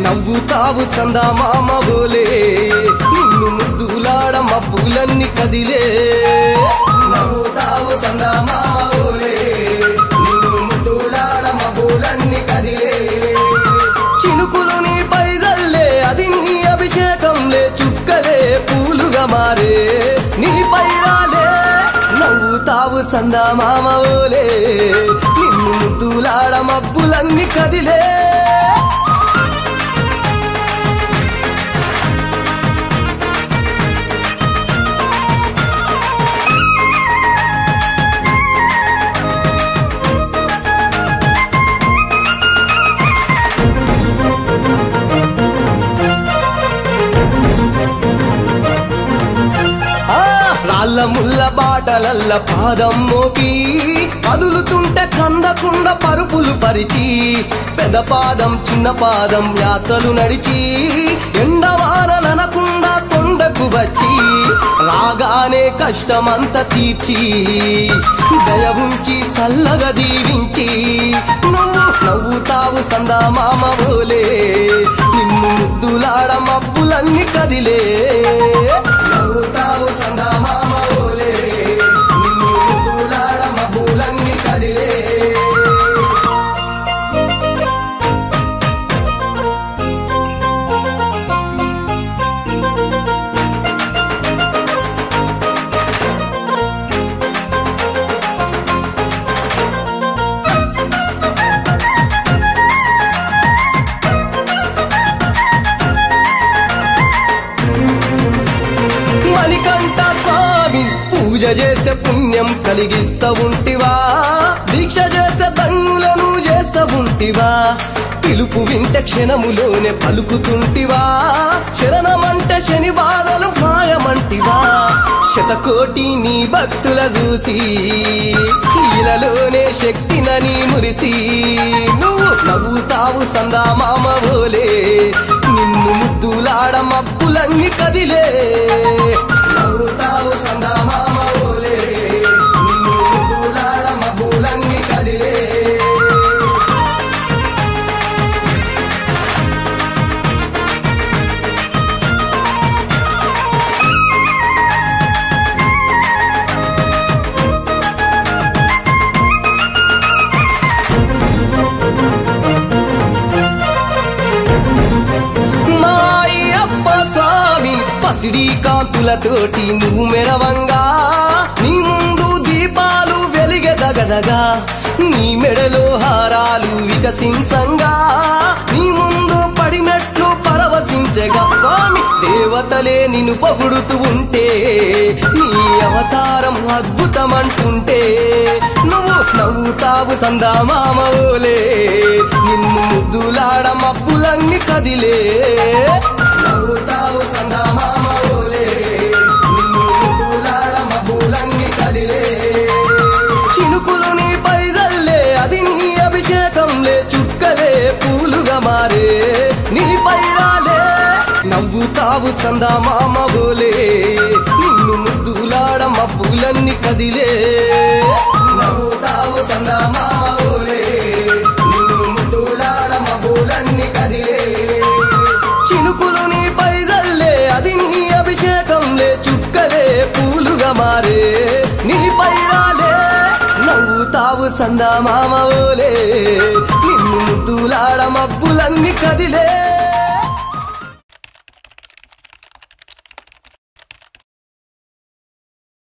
నవ్వుతావు సందా మామ బోలే నిన్ను ముద్దులాడ మబ్బులన్నీ కదిలే నవ్వుతావు సందా మామ బోలే నిన్ను ముద్దులాడ మబ్బులన్నీ కదిలే చినుకులు నీ పైదల్లే అది నీ అభిషేకంలే చుక్కలే పూలుగా మారే నీ పైరాలే నవ్వుతావు సందా మామ బోలే నిన్ను ముద్దులాడ మబ్బులన్నీ కదిలే రాళ్ళ ముళ్ళ బాటలల్ల పాదం మోపి కదులుతుంటే కందకుండ పరుపులు పరిచి పెద్ద పాదం చిన్న పాదం యాత్రలు నడిచి ఎండవానలనకుండా కొండకు వచ్చి రాగానే కష్టమంత తీర్చి దయ ఉంచి సల్లగా దీవించి నువ్వు నవ్వుతావు సందా మామ బోలే నిన్ను ముద్దులాడ మబ్బులన్నీ కదిలే నవ్వుతావు సందా మామ బోలే నిన్ను ముద్దులాడ మబ్బులన్నీ కదిలే మణికంఠ స్వామి పూజ చేస్తే పుణ్యం కలిగిస్తా ఉంటివా దీక్ష చేస్తే దంగులను చేస్తా ఉంటివా పిలుపు వింటే క్షణములోనే పలుకుతుంటివా శరణమంటే శని బాధలు మాయమంటివా శతకోటి నీ భక్తుల చూసి ఇలలోనే శక్తినని మురిసి నువ్వు నవ్వుతావు సందా మామ బోలే నిన్ను ముద్దులాడ మబ్బులన్నీ కదిలే నవ్వుతావు సందా మామ బోలే నిన్ను ముద్దులాడ మబ్బులన్నీ కదిలే పసిడి కాంతులతోటి నువ్వు మెరవంగా నీ ముందు దీపాలు వెలిగెదగదగా నీ మెడలో హారాలు వికసించంగా నీ ముందు పడినట్లు పరవశించగా స్వామి దేవతలే నిన్ను పొగుడుతూ ఉంటే నీ అవతారం అద్భుతమంటుంటే నువ్వు నవ్వుతావు సందా మామ బోలే నిన్ను ముద్దులాడ మబ్బులన్నీ కదిలే నవ్వుతావు సందా మామ బోలే నిన్ను ముద్దులాడ మబ్బులన్నీ కదిలే చినుకులు నీ పైదల్లే అది నీ అభిషేకంలే చుక్కలే పూలుగా మారే నీ పైరాలే నవ్వుతావు సందా మామ బోలే నిన్ను ముద్దులాడ మబ్బులన్నీ కదిలే నవ్వుతావు సందా మామ బోలే నిన్ను ముద్దులాడ మబ్బులన్నీ కదిలే చినుకులు నీ పైదల్లే అది నీ అభిషేకంలే చుక్కలే పూలుగా మారే నీ పైరాలే నవ్వుతావు సందా మామ బోలే నిన్ను ముద్దులాడ మబ్బులన్నీ కదిలే